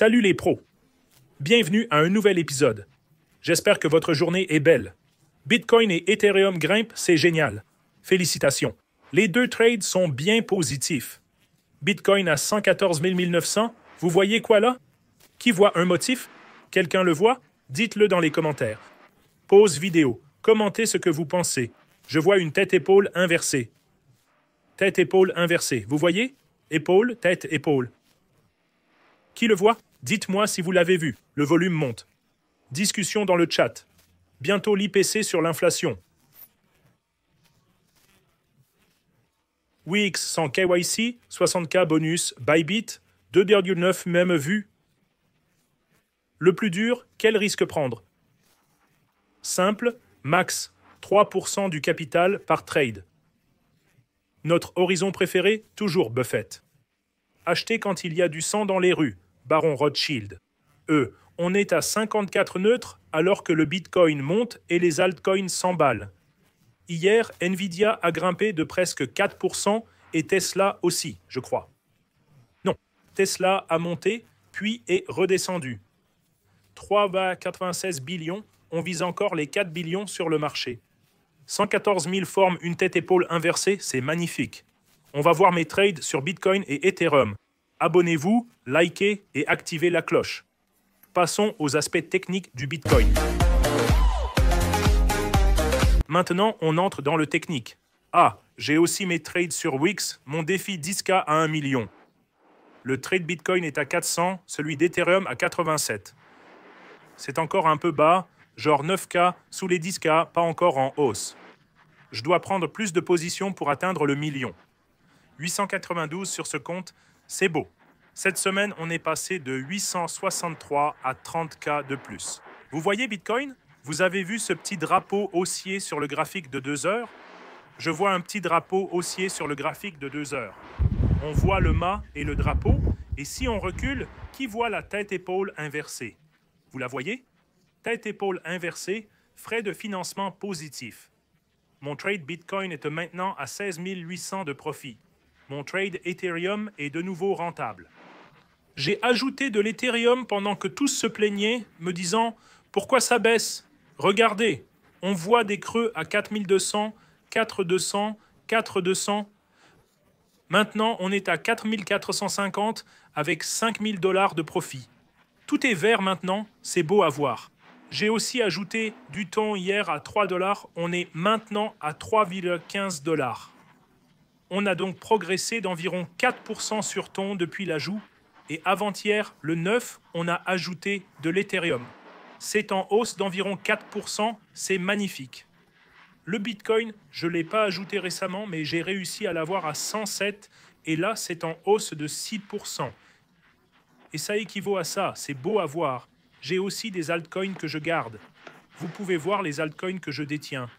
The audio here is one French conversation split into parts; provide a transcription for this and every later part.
Salut les pros! Bienvenue à un nouvel épisode. J'espère que votre journée est belle. Bitcoin et Ethereum grimpent, c'est génial. Félicitations. Les deux trades sont bien positifs. Bitcoin à 114 900, vous voyez quoi là? Qui voit un motif? Quelqu'un le voit? Dites-le dans les commentaires. Pause vidéo. Commentez ce que vous pensez. Je vois une tête-épaule inversée. Tête-épaule inversée. Vous voyez? Épaule, tête, épaule. Qui le voit? Dites-moi si vous l'avez vu. Le volume monte. Discussion dans le chat. Bientôt l'IPC sur l'inflation. Wix sans KYC, 60K bonus, Bybit, 2,9 même vu. Le plus dur, quel risque prendre? Simple, max, 3% du capital par trade. Notre horizon préféré, toujours Buffett. Acheter quand il y a du sang dans les rues, Baron Rothschild. On est à 54 neutres alors que le Bitcoin monte et les altcoins s'emballent. Hier, Nvidia a grimpé de presque 4% et Tesla aussi, je crois. Non, Tesla a monté, puis est redescendu. 3,96 billions, on vise encore les 4 billions sur le marché. 114 000 forment une tête-épaule inversée, c'est magnifique. On va voir mes trades sur Bitcoin et Ethereum. Abonnez-vous, likez et activez la cloche. Passons aux aspects techniques du Bitcoin. Maintenant, on entre dans le technique. Ah, j'ai aussi mes trades sur Wix, mon défi 10K à 1 million. Le trade Bitcoin est à 400, celui d'Ethereum à 87. C'est encore un peu bas, genre 9K sous les 10K, pas encore en hausse. Je dois prendre plus de positions pour atteindre le million. 892 sur ce compte, c'est beau. Cette semaine, on est passé de 863 à 30K de plus. Vous voyez Bitcoin? Vous avez vu ce petit drapeau haussier sur le graphique de 2 heures? Je vois un petit drapeau haussier sur le graphique de 2 heures. On voit le mât et le drapeau, et si on recule, qui voit la tête-épaule inversée? Vous la voyez? Tête-épaule inversée, frais de financement positif. Mon trade Bitcoin est maintenant à 16 800 de profit. Mon trade Ethereum est de nouveau rentable. J'ai ajouté de l'Ethereum pendant que tous se plaignaient, me disant « Pourquoi ça baisse? Regardez, on voit des creux à 4200, 4200, 4200. Maintenant, on est à 4450 avec 5000 $ de profit. Tout est vert maintenant, c'est beau à voir. J'ai aussi ajouté du thon hier à 3 $, on est maintenant à 3,15 $. On a donc progressé d'environ 4% sur thon depuis l'ajout, et avant-hier, le 9, on a ajouté de l'Ethereum. C'est en hausse d'environ 4%, c'est magnifique. Le Bitcoin, je ne l'ai pas ajouté récemment, mais j'ai réussi à l'avoir à 107, et là, c'est en hausse de 6%. Et ça équivaut à ça, c'est beau à voir. J'ai aussi des altcoins que je garde. Vous pouvez voir les altcoins que je détiens.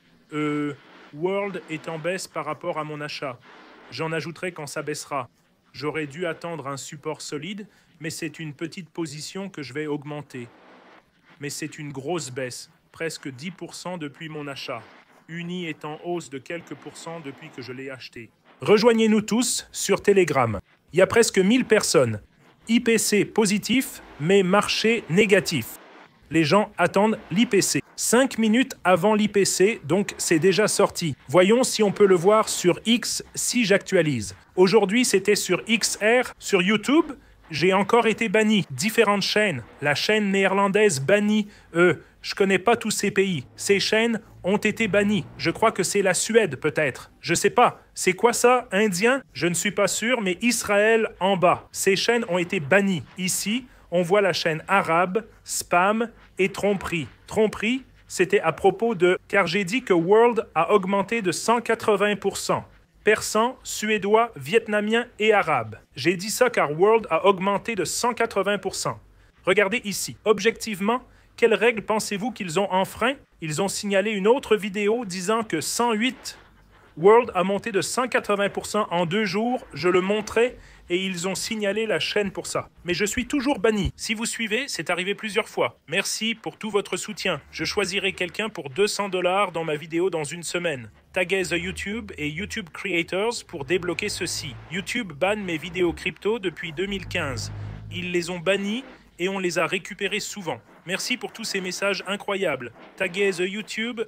World est en baisse par rapport à mon achat. J'en ajouterai quand ça baissera. J'aurais dû attendre un support solide, mais c'est une petite position que je vais augmenter. Mais c'est une grosse baisse, presque 10% depuis mon achat. Uni est en hausse de quelques pourcents depuis que je l'ai acheté. Rejoignez-nous tous sur Telegram. Il y a presque 1000 personnes. IPC positif, mais marché négatif. Les gens attendent l'IPC. 5 minutes avant l'IPC, donc c'est déjà sorti. Voyons si on peut le voir sur X si j'actualise. Aujourd'hui, c'était sur XR, sur YouTube. J'ai encore été banni. Différentes chaînes. La chaîne néerlandaise bannie. Je connais pas tous ces pays. Ces chaînes ont été bannies. Je crois que c'est la Suède, peut-être. Je sais pas. C'est quoi ça? Indien? Je ne suis pas sûr, mais Israël en bas. Ces chaînes ont été bannies. Ici, on voit la chaîne arabe, spam et tromperie. Tromperie, c'était à propos de... Car j'ai dit que World a augmenté de 180%. Persan, suédois, vietnamien et arabe. J'ai dit ça car World a augmenté de 180%. Regardez ici. Objectivement, quelles règles pensez-vous qu'ils ont enfreint? Ils ont signalé une autre vidéo disant que 108 World a monté de 180% en 2 jours. Je le montrais et ils ont signalé la chaîne pour ça. Mais je suis toujours banni. Si vous suivez, c'est arrivé plusieurs fois. Merci pour tout votre soutien. Je choisirai quelqu'un pour 200 $ dans ma vidéo dans une semaine. Taguez The YouTube et YouTube Creators pour débloquer ceci. YouTube banne mes vidéos crypto depuis 2015. Ils les ont bannis et on les a récupérés souvent. Merci pour tous ces messages incroyables. Taguez The YouTube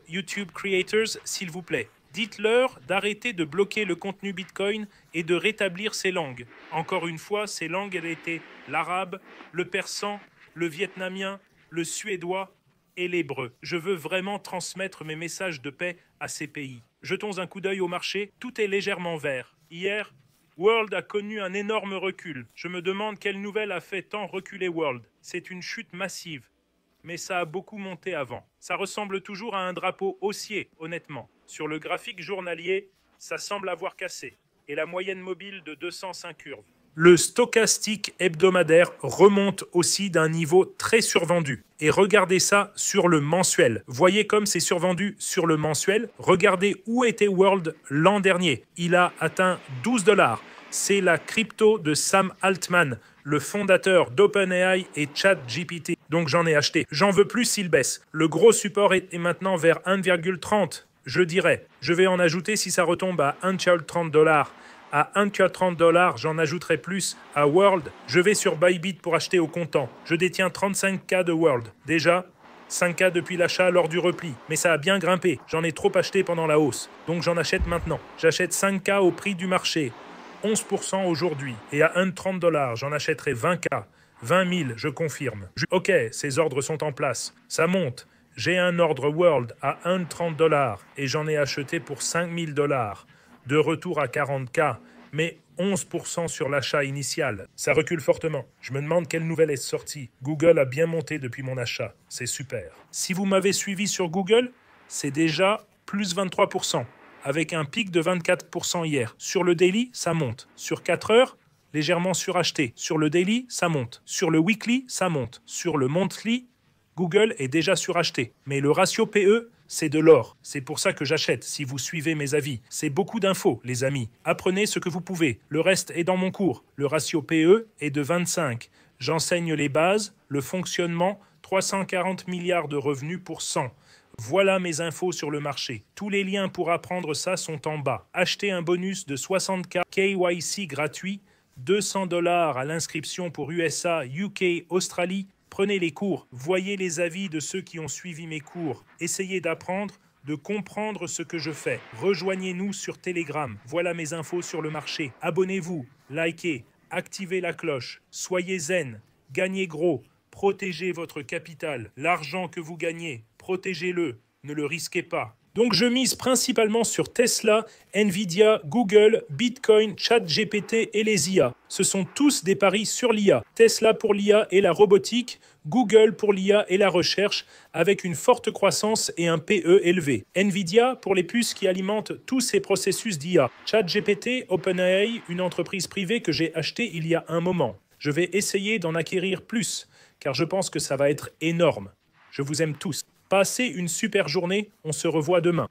Creators, s'il vous plaît. Dites-leur d'arrêter de bloquer le contenu Bitcoin et de rétablir ces langues. Encore une fois, ces langues, elles étaient l'arabe, le persan, le vietnamien, le suédois et l'hébreu. Je veux vraiment transmettre mes messages de paix à ces pays. Jetons un coup d'œil au marché, tout est légèrement vert. Hier, World a connu un énorme recul. Je me demande quelle nouvelle a fait tant reculer World. C'est une chute massive, mais ça a beaucoup monté avant. Ça ressemble toujours à un drapeau haussier, honnêtement. Sur le graphique journalier, ça semble avoir cassé. Et la moyenne mobile de 205 curves. Le stochastique hebdomadaire remonte aussi d'un niveau très survendu. Et regardez ça sur le mensuel. Voyez comme c'est survendu sur le mensuel. Regardez où était World l'an dernier. Il a atteint 12 $. C'est la crypto de Sam Altman, le fondateur d'OpenAI et ChatGPT. Donc j'en ai acheté. J'en veux plus s'il baisse. Le gros support est maintenant vers 1,30. Je dirais. Je vais en ajouter si ça retombe à 1,30 $. À 1,30 $, j'en ajouterai plus à World. Je vais sur Bybit pour acheter au comptant. Je détiens 35K de World. Déjà, 5K depuis l'achat lors du repli. Mais ça a bien grimpé. J'en ai trop acheté pendant la hausse. Donc j'en achète maintenant. J'achète 5K au prix du marché. 11% aujourd'hui. Et à 1,30 $, j'en achèterai 20K. 20 000, je confirme. Ok, ces ordres sont en place. Ça monte. J'ai un ordre World à 1,30 $ et j'en ai acheté pour 5 000 $. De retour à 40K, mais 11% sur l'achat initial. Ça recule fortement. Je me demande quelle nouvelle est sortie. Google a bien monté depuis mon achat. C'est super. Si vous m'avez suivi sur Google, c'est déjà plus 23%, avec un pic de 24% hier. Sur le daily, ça monte. Sur 4 heures, légèrement suracheté. Sur le daily, ça monte. Sur le weekly, ça monte. Sur le monthly, Google est déjà suracheté. Mais le ratio PE, c'est de l'or. C'est pour ça que j'achète, si vous suivez mes avis. C'est beaucoup d'infos, les amis. Apprenez ce que vous pouvez. Le reste est dans mon cours. Le ratio PE est de 25. J'enseigne les bases, le fonctionnement, 340 milliards de revenus pour 100. Voilà mes infos sur le marché. Tous les liens pour apprendre ça sont en bas. Achetez un bonus de 60K KYC gratuit, 200 $ à l'inscription pour USA, UK, Australie. Prenez les cours, voyez les avis de ceux qui ont suivi mes cours. Essayez d'apprendre, de comprendre ce que je fais. Rejoignez-nous sur Telegram. Voilà mes infos sur le marché. Abonnez-vous, likez, activez la cloche. Soyez zen, gagnez gros, protégez votre capital. L'argent que vous gagnez, protégez-le, ne le risquez pas. Donc je mise principalement sur Tesla, Nvidia, Google, Bitcoin, ChatGPT et les IA. Ce sont tous des paris sur l'IA. Tesla pour l'IA et la robotique, Google pour l'IA et la recherche, avec une forte croissance et un PE élevé. Nvidia pour les puces qui alimentent tous ces processus d'IA. ChatGPT, OpenAI, une entreprise privée que j'ai achetée il y a un moment. Je vais essayer d'en acquérir plus, car je pense que ça va être énorme. Je vous aime tous. Passez une super journée, on se revoit demain.